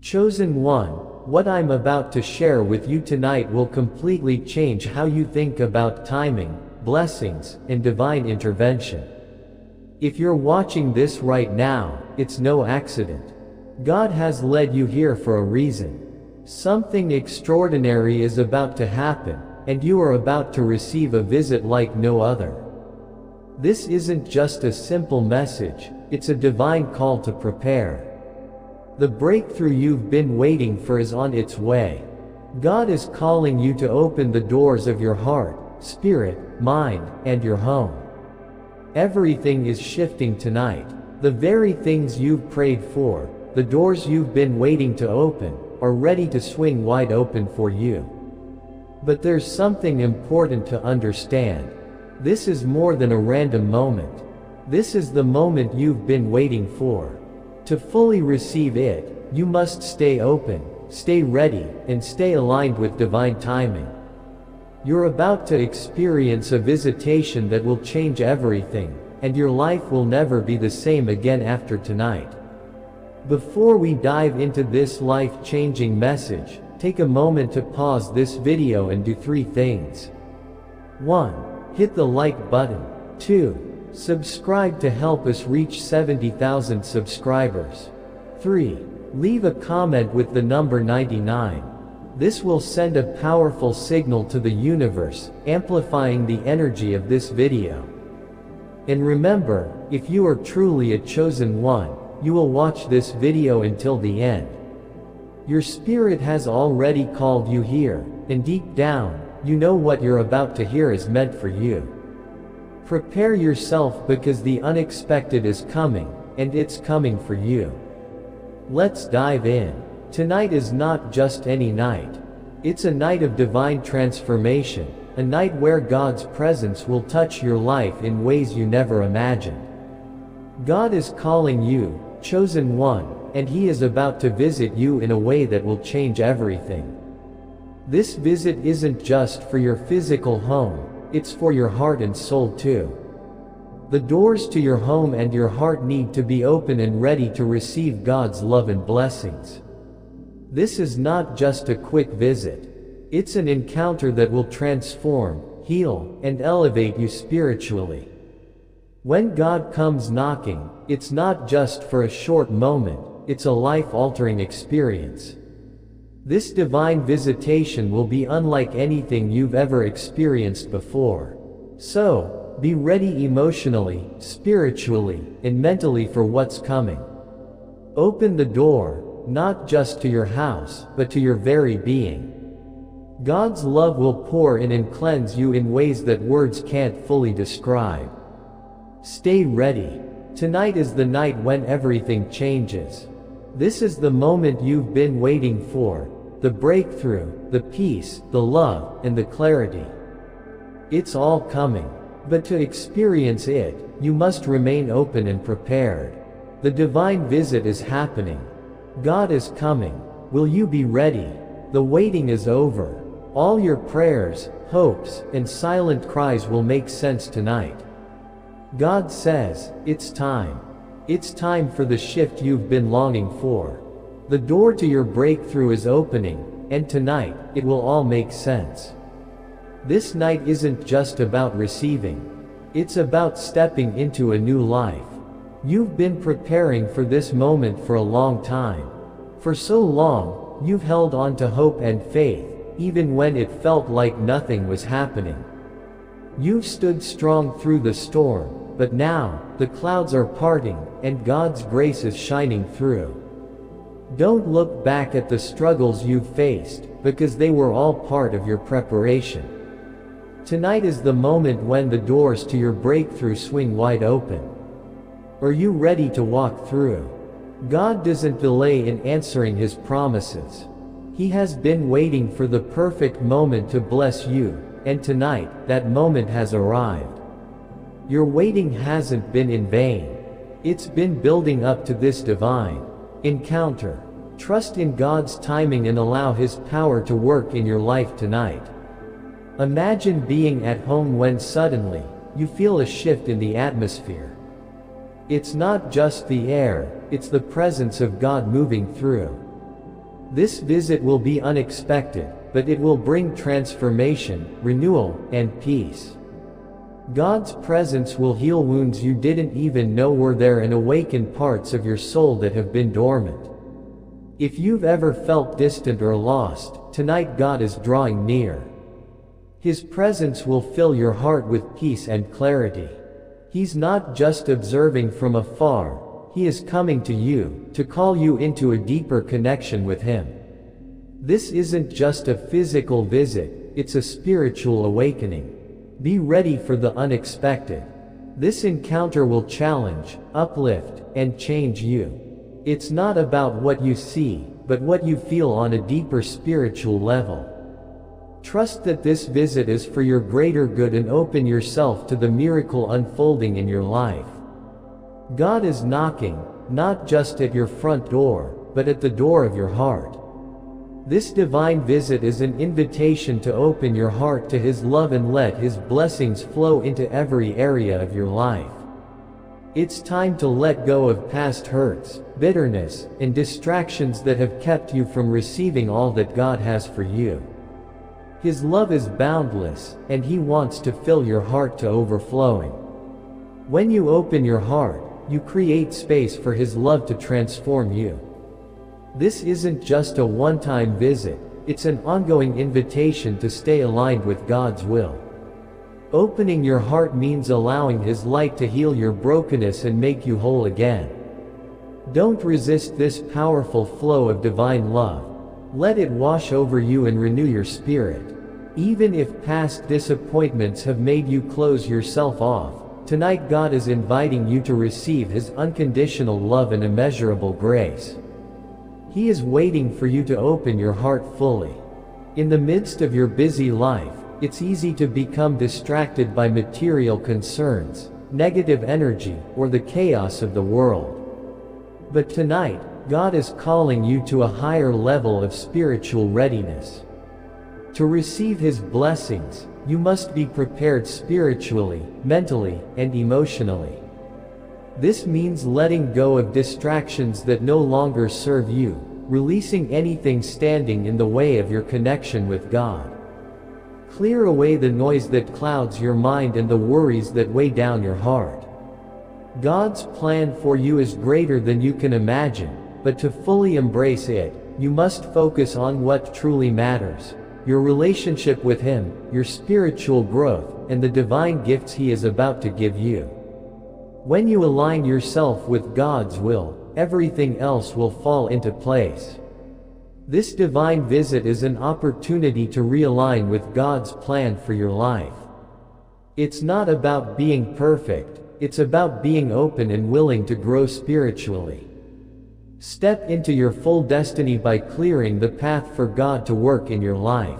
Chosen one, what I'm about to share with you tonight will completely change how you think about timing, blessings, and divine intervention. If you're watching this right now, it's no accident. God has led you here for a reason. Something extraordinary is about to happen, and you are about to receive a visit like no other. This isn't just a simple message, it's a divine call to prepare. The breakthrough you've been waiting for is on its way. God is calling you to open the doors of your heart, spirit, mind, and your home. Everything is shifting tonight. The very things you've prayed for, the doors you've been waiting to open, are ready to swing wide open for you. But there's something important to understand. This is more than a random moment. This is the moment you've been waiting for. To fully receive it, you must stay open, stay ready, and stay aligned with divine timing. You're about to experience a visitation that will change everything, and your life will never be the same again after tonight. Before we dive into this life-changing message, take a moment to pause this video and do 3 things. 1. Hit the like button. 2. Subscribe to help us reach 70,000 subscribers. 3. Leave a comment with the number 99. This will send a powerful signal to the universe, amplifying the energy of this video. And remember, if you are truly a chosen one, you will watch this video until the end. Your spirit has already called you here, and deep down, you know what you're about to hear is meant for you. Prepare yourself because the unexpected is coming, and it's coming for you. Let's dive in. Tonight is not just any night. It's a night of divine transformation, a night where God's presence will touch your life in ways you never imagined. God is calling you, chosen one, and He is about to visit you in a way that will change everything. This visit isn't just for your physical home. It's for your heart and soul too. The doors to your home and your heart need to be open and ready to receive God's love and blessings. This is not just a quick visit. It's an encounter that will transform, heal, and elevate you spiritually. When God comes knocking, it's not just for a short moment, it's a life-altering experience. This divine visitation will be unlike anything you've ever experienced before. So, be ready emotionally, spiritually, and mentally for what's coming. Open the door, not just to your house, but to your very being. God's love will pour in and cleanse you in ways that words can't fully describe. Stay ready. Tonight is the night when everything changes. This is the moment you've been waiting for. The breakthrough, the peace, the love, and the clarity. It's all coming. But to experience it, you must remain open and prepared. The divine visit is happening. God is coming. Will you be ready? The waiting is over. All your prayers, hopes, and silent cries will make sense tonight. God says, it's time. It's time for the shift you've been longing for. The door to your breakthrough is opening, and tonight, it will all make sense. This night isn't just about receiving. It's about stepping into a new life. You've been preparing for this moment for a long time. For so long, you've held on to hope and faith, even when it felt like nothing was happening. You've stood strong through the storm, but now, the clouds are parting, and God's grace is shining through. Don't look back at the struggles you've faced, because they were all part of your preparation. Tonight is the moment when the doors to your breakthrough swing wide open. Are you ready to walk through? God doesn't delay in answering His promises. He has been waiting for the perfect moment to bless you, and tonight, that moment has arrived. Your waiting hasn't been in vain. It's been building up to this divine encounter. Trust in God's timing and allow His power to work in your life tonight. Imagine being at home when suddenly, you feel a shift in the atmosphere. It's not just the air, it's the presence of God moving through. This visit will be unexpected, but it will bring transformation, renewal, and peace. God's presence will heal wounds you didn't even know were there and awaken parts of your soul that have been dormant. If you've ever felt distant or lost, tonight God is drawing near. His presence will fill your heart with peace and clarity. He's not just observing from afar, He is coming to you, to call you into a deeper connection with Him. This isn't just a physical visit, it's a spiritual awakening. Be ready for the unexpected. This encounter will challenge, uplift, and change you. It's not about what you see, but what you feel on a deeper spiritual level. Trust that this visit is for your greater good and open yourself to the miracle unfolding in your life. God is knocking, not just at your front door, but at the door of your heart. This divine visit is an invitation to open your heart to His love and let His blessings flow into every area of your life. It's time to let go of past hurts, bitterness, and distractions that have kept you from receiving all that God has for you. His love is boundless, and He wants to fill your heart to overflowing. When you open your heart, you create space for His love to transform you. This isn't just a one-time visit, it's an ongoing invitation to stay aligned with God's will. Opening your heart means allowing His light to heal your brokenness and make you whole again. Don't resist this powerful flow of divine love. Let it wash over you and renew your spirit. Even if past disappointments have made you close yourself off, tonight God is inviting you to receive His unconditional love and immeasurable grace. He is waiting for you to open your heart fully. In the midst of your busy life, it's easy to become distracted by material concerns, negative energy, or the chaos of the world. But tonight, God is calling you to a higher level of spiritual readiness. To receive His blessings, you must be prepared spiritually, mentally, and emotionally. This means letting go of distractions that no longer serve you, releasing anything standing in the way of your connection with God. Clear away the noise that clouds your mind and the worries that weigh down your heart. God's plan for you is greater than you can imagine, but to fully embrace it, you must focus on what truly matters: your relationship with Him, your spiritual growth, and the divine gifts He is about to give you. When you align yourself with God's will, everything else will fall into place. This divine visit is an opportunity to realign with God's plan for your life. It's not about being perfect, it's about being open and willing to grow spiritually. Step into your full destiny by clearing the path for God to work in your life.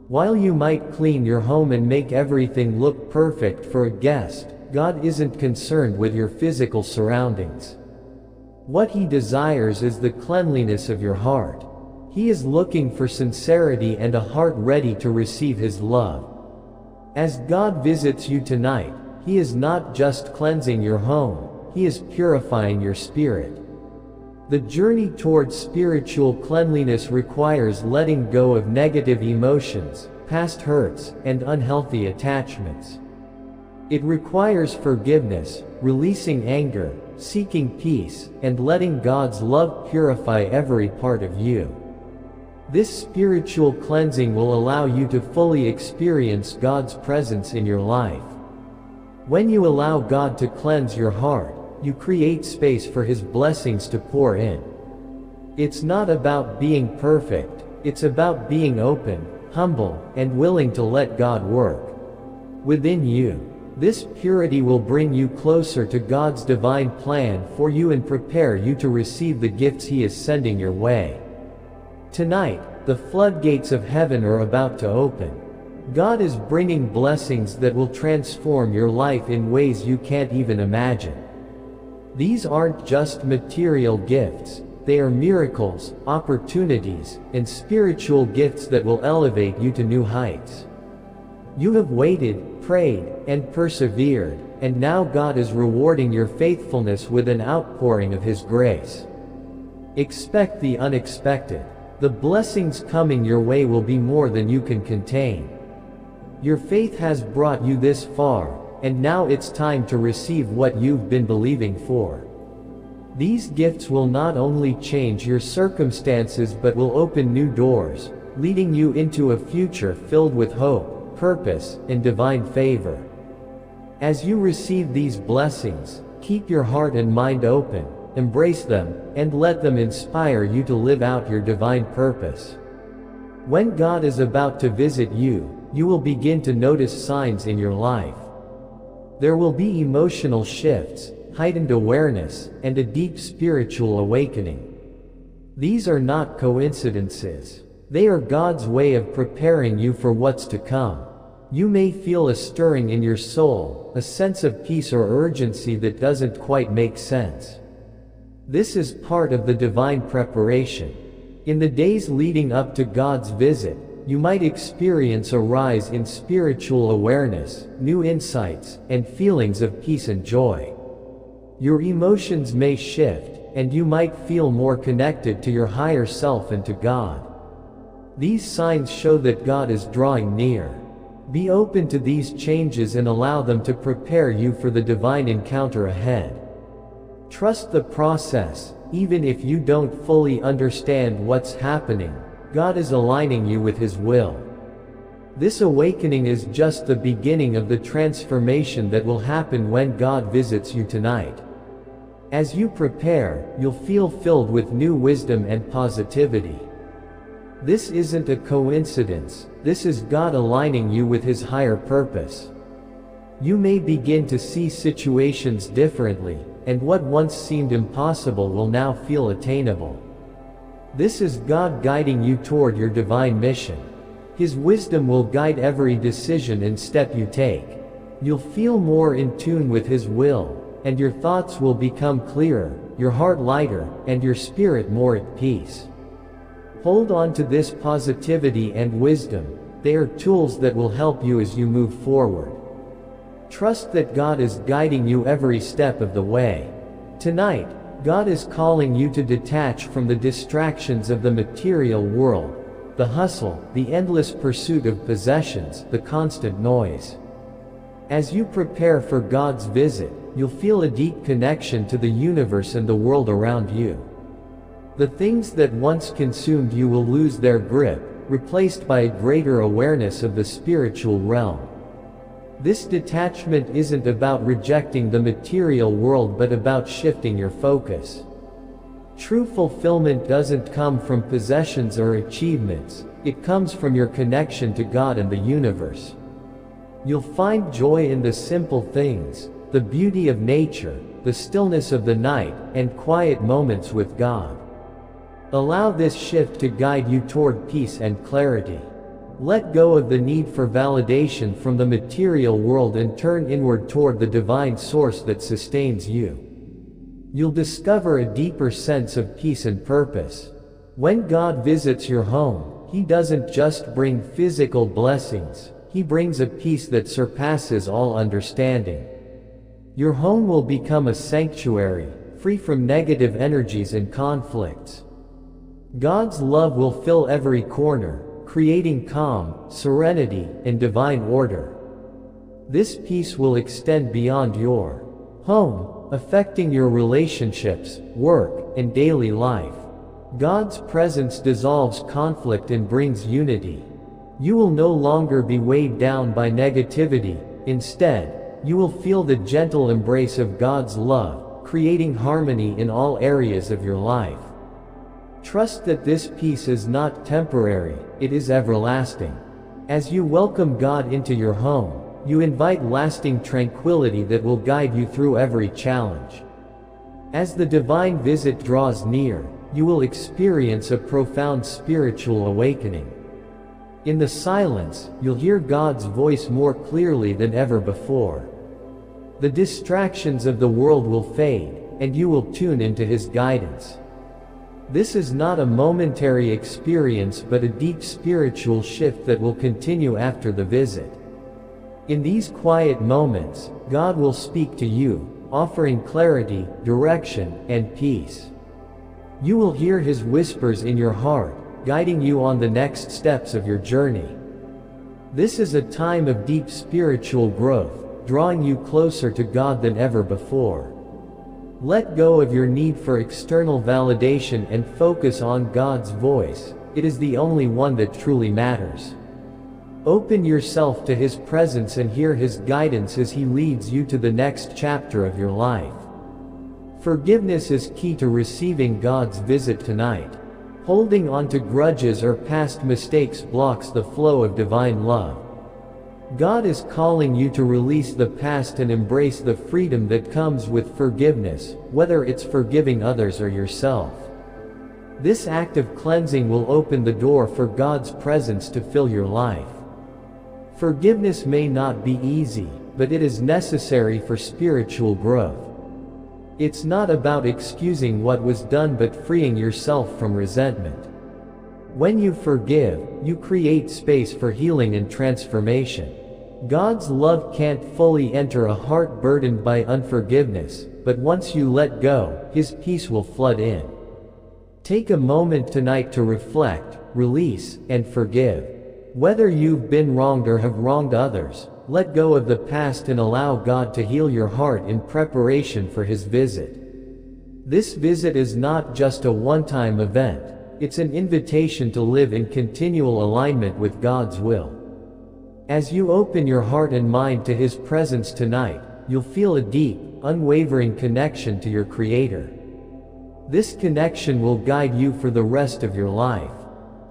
While you might clean your home and make everything look perfect for a guest, God isn't concerned with your physical surroundings. What He desires is the cleanliness of your heart. He is looking for sincerity and a heart ready to receive His love. As God visits you tonight, He is not just cleansing your home, He is purifying your spirit. The journey towards spiritual cleanliness requires letting go of negative emotions, past hurts, and unhealthy attachments. It requires forgiveness, releasing anger, seeking peace, and letting God's love purify every part of you. This spiritual cleansing will allow you to fully experience God's presence in your life. When you allow God to cleanse your heart, you create space for His blessings to pour in. It's not about being perfect, it's about being open, humble, and willing to let God work within you. This purity will bring you closer to God's divine plan for you and prepare you to receive the gifts He is sending your way. Tonight, the floodgates of heaven are about to open. God is bringing blessings that will transform your life in ways you can't even imagine. These aren't just material gifts, they are miracles, opportunities, and spiritual gifts that will elevate you to new heights. You have waited, prayed, and persevered, and now God is rewarding your faithfulness with an outpouring of His grace. Expect the unexpected. The blessings coming your way will be more than you can contain. Your faith has brought you this far, and now it's time to receive what you've been believing for. These gifts will not only change your circumstances but will open new doors, leading you into a future filled with hope, purpose, and divine favor. As you receive these blessings, keep your heart and mind open, embrace them, and let them inspire you to live out your divine purpose. When God is about to visit you, you will begin to notice signs in your life. There will be emotional shifts, heightened awareness, and a deep spiritual awakening. These are not coincidences. They are God's way of preparing you for what's to come. You may feel a stirring in your soul, a sense of peace or urgency that doesn't quite make sense. This is part of the divine preparation. In the days leading up to God's visit, you might experience a rise in spiritual awareness, new insights, and feelings of peace and joy. Your emotions may shift, and you might feel more connected to your higher self and to God. These signs show that God is drawing near. Be open to these changes and allow them to prepare you for the divine encounter ahead. Trust the process. Even if you don't fully understand what's happening, God is aligning you with His will. This awakening is just the beginning of the transformation that will happen when God visits you tonight. As you prepare, you'll feel filled with new wisdom and positivity. This isn't a coincidence, this is God aligning you with His higher purpose. You may begin to see situations differently, and what once seemed impossible will now feel attainable. This is God guiding you toward your divine mission. His wisdom will guide every decision and step you take. You'll feel more in tune with His will, and your thoughts will become clearer, your heart lighter, and your spirit more at peace. Hold on to this positivity and wisdom. They are tools that will help you as you move forward. Trust that God is guiding you every step of the way. Tonight, God is calling you to detach from the distractions of the material world, the hustle, the endless pursuit of possessions, the constant noise. As you prepare for God's visit, you'll feel a deep connection to the universe and the world around you. The things that once consumed you will lose their grip, replaced by a greater awareness of the spiritual realm. This detachment isn't about rejecting the material world but about shifting your focus. True fulfillment doesn't come from possessions or achievements, it comes from your connection to God and the universe. You'll find joy in the simple things, the beauty of nature, the stillness of the night, and quiet moments with God. Allow this shift to guide you toward peace and clarity. Let go of the need for validation from the material world and turn inward toward the divine source that sustains you. You'll discover a deeper sense of peace and purpose. When God visits your home, He doesn't just bring physical blessings, He brings a peace that surpasses all understanding. Your home will become a sanctuary, free from negative energies and conflicts. God's love will fill every corner, creating calm, serenity, and divine order. This peace will extend beyond your home, affecting your relationships, work, and daily life. God's presence dissolves conflict and brings unity. You will no longer be weighed down by negativity. Instead, you will feel the gentle embrace of God's love, creating harmony in all areas of your life. Trust that this peace is not temporary, it is everlasting. As you welcome God into your home, you invite lasting tranquility that will guide you through every challenge. As the divine visit draws near, you will experience a profound spiritual awakening. In the silence, you'll hear God's voice more clearly than ever before. The distractions of the world will fade, and you will tune into His guidance. This is not a momentary experience but a deep spiritual shift that will continue after the visit. In these quiet moments, God will speak to you, offering clarity, direction, and peace. You will hear His whispers in your heart, guiding you on the next steps of your journey. This is a time of deep spiritual growth, drawing you closer to God than ever before. Let go of your need for external validation and focus on God's voice. It is the only one that truly matters. Open yourself to His presence and hear His guidance as He leads you to the next chapter of your life. Forgiveness is key to receiving God's visit tonight. Holding on to grudges or past mistakes blocks the flow of divine love. God is calling you to release the past and embrace the freedom that comes with forgiveness, whether it's forgiving others or yourself. This act of cleansing will open the door for God's presence to fill your life. Forgiveness may not be easy, but it is necessary for spiritual growth. It's not about excusing what was done but freeing yourself from resentment. When you forgive, you create space for healing and transformation. God's love can't fully enter a heart burdened by unforgiveness, but once you let go, His peace will flood in. Take a moment tonight to reflect, release, and forgive. Whether you've been wronged or have wronged others, let go of the past and allow God to heal your heart in preparation for His visit. This visit is not just a one-time event, it's an invitation to live in continual alignment with God's will. As you open your heart and mind to His presence tonight, you'll feel a deep, unwavering connection to your Creator. This connection will guide you for the rest of your life.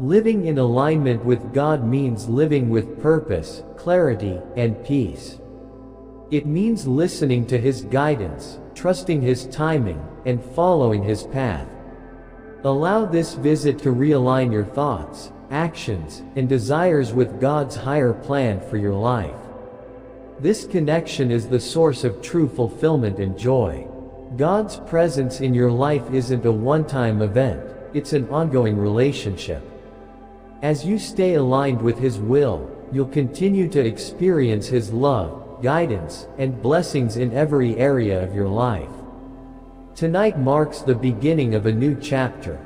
Living in alignment with God means living with purpose, clarity, and peace. It means listening to His guidance, trusting His timing, and following His path. Allow this visit to realign your thoughts, actions, and desires with God's higher plan for your life. This connection is the source of true fulfillment and joy. God's presence in your life isn't a one-time event, it's an ongoing relationship. As you stay aligned with His will, you'll continue to experience His love, guidance, and blessings in every area of your life. Tonight marks the beginning of a new chapter.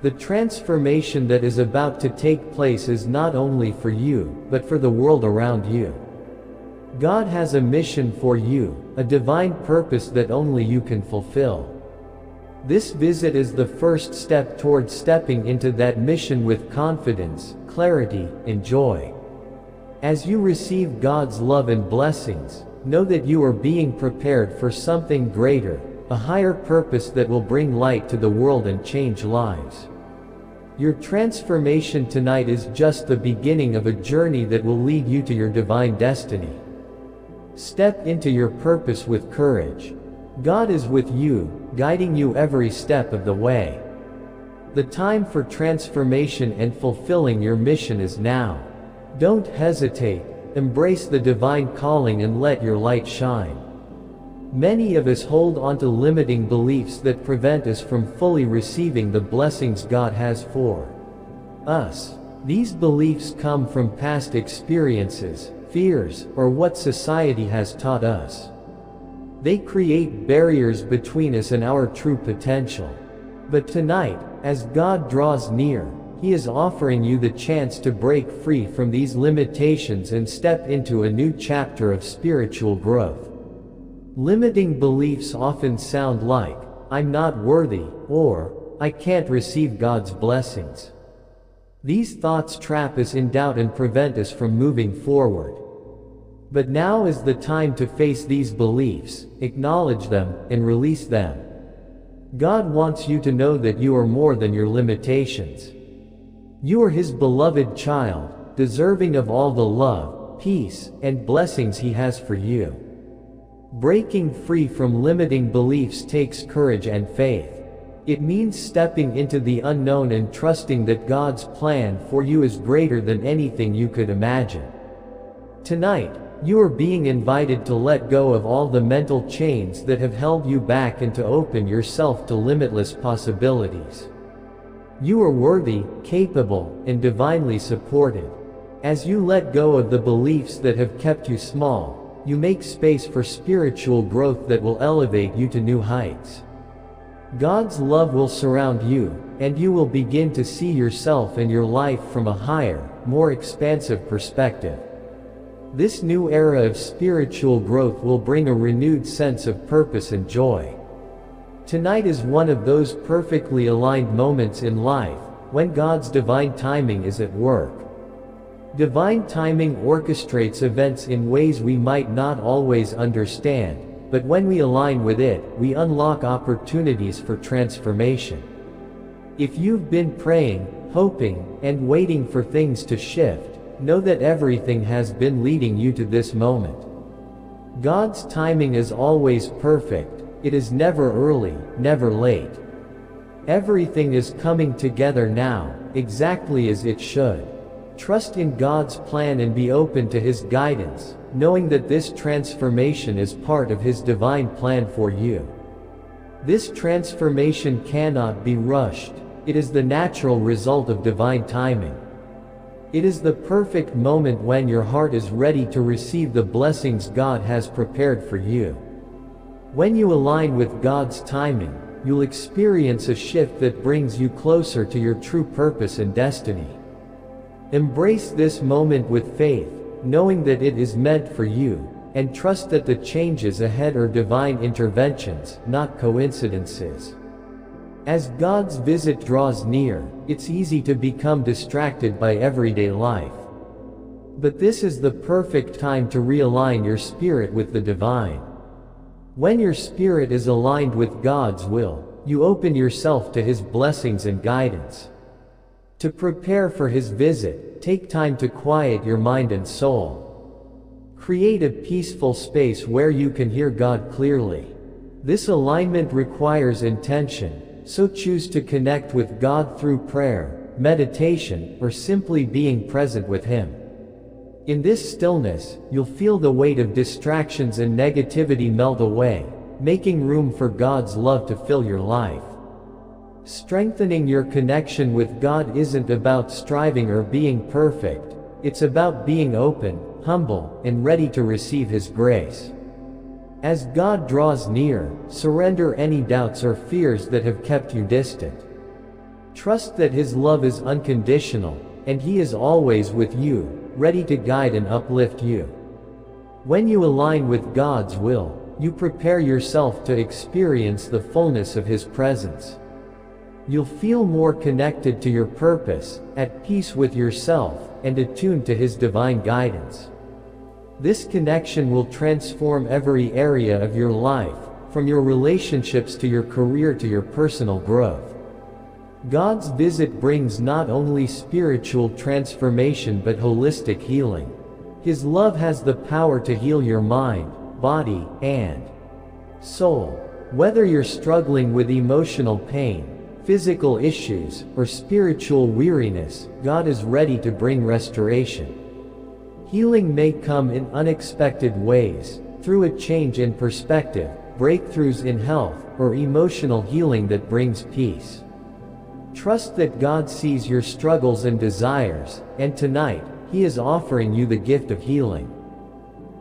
The transformation that is about to take place is not only for you, but for the world around you. God has a mission for you, a divine purpose that only you can fulfill. This visit is the first step towards stepping into that mission with confidence, clarity, and joy. As you receive God's love and blessings, know that you are being prepared for something greater, a higher purpose that will bring light to the world and change lives. Your transformation tonight is just the beginning of a journey that will lead you to your divine destiny. Step into your purpose with courage. God is with you, guiding you every step of the way. The time for transformation and fulfilling your mission is now. Don't hesitate, embrace the divine calling and let your light shine. Many of us hold on to limiting beliefs that prevent us from fully receiving the blessings God has for us. These beliefs come from past experiences, fears, or what society has taught us. They create barriers between us and our true potential. But tonight, as God draws near, He is offering you the chance to break free from these limitations and step into a new chapter of spiritual growth. Limiting beliefs often sound like, "I'm not worthy," or "I can't receive God's blessings." These thoughts trap us in doubt and prevent us from moving forward. But now is the time to face these beliefs, acknowledge them, and release them. God wants you to know that you are more than your limitations. You are His beloved child, deserving of all the love, peace, and blessings He has for you. Breaking free from limiting beliefs takes courage and faith. It means stepping into the unknown and trusting that God's plan for you is greater than anything you could imagine. Tonight, you are being invited to let go of all the mental chains that have held you back and to open yourself to limitless possibilities. You are worthy, capable, and divinely supported. As you let go of the beliefs that have kept you small, you make space for spiritual growth that will elevate you to new heights. God's love will surround you, and you will begin to see yourself and your life from a higher, more expansive perspective. This new era of spiritual growth will bring a renewed sense of purpose and joy. Tonight is one of those perfectly aligned moments in life, when God's divine timing is at work. Divine timing orchestrates events in ways we might not always understand, but when we align with it, we unlock opportunities for transformation. If you've been praying, hoping, and waiting for things to shift, know that everything has been leading you to this moment. God's timing is always perfect. It is never early, never late. Everything is coming together now, exactly as it should. Trust in God's plan and be open to His guidance, knowing that this transformation is part of His divine plan for you. This transformation cannot be rushed. It is the natural result of divine timing. It is the perfect moment when your heart is ready to receive the blessings God has prepared for you. When you align with God's timing, you'll experience a shift that brings you closer to your true purpose and destiny. Embrace this moment with faith, knowing that it is meant for you, and trust that the changes ahead are divine interventions, not coincidences. As God's visit draws near, it's easy to become distracted by everyday life. But this is the perfect time to realign your spirit with the divine. When your spirit is aligned with God's will, you open yourself to His blessings and guidance. To prepare for His visit, take time to quiet your mind and soul. Create a peaceful space where you can hear God clearly. This alignment requires intention, so choose to connect with God through prayer, meditation, or simply being present with Him. In this stillness, you'll feel the weight of distractions and negativity melt away, making room for God's love to fill your life. Strengthening your connection with God isn't about striving or being perfect. It's about being open, humble, and ready to receive His grace. As God draws near, surrender any doubts or fears that have kept you distant. Trust that His love is unconditional, and He is always with you, ready to guide and uplift you. When you align with God's will, you prepare yourself to experience the fullness of His presence. You'll feel more connected to your purpose, at peace with yourself, and attuned to His divine guidance. This connection will transform every area of your life, from your relationships to your career to your personal growth. God's visit brings not only spiritual transformation but holistic healing. His love has the power to heal your mind, body, and soul. Whether you're struggling with emotional pain, physical issues, or spiritual weariness, God is ready to bring restoration. Healing may come in unexpected ways, through a change in perspective, breakthroughs in health, or emotional healing that brings peace. Trust that God sees your struggles and desires, and tonight, He is offering you the gift of healing.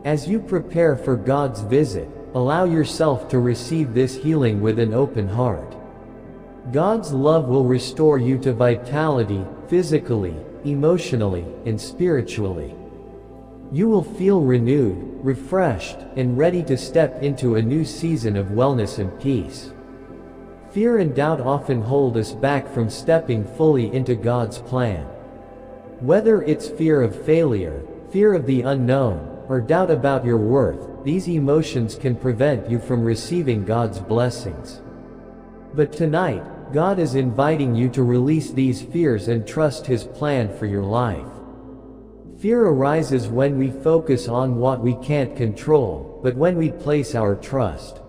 As you prepare for God's visit, allow yourself to receive this healing with an open heart. God's love will restore you to vitality, physically, emotionally, and spiritually. You will feel renewed, refreshed, and ready to step into a new season of wellness and peace. Fear and doubt often hold us back from stepping fully into God's plan. Whether it's fear of failure, fear of the unknown, or doubt about your worth, these emotions can prevent you from receiving God's blessings. But tonight, God is inviting you to release these fears and trust His plan for your life. Fear arises when we focus on what we can't control, but when we place our trust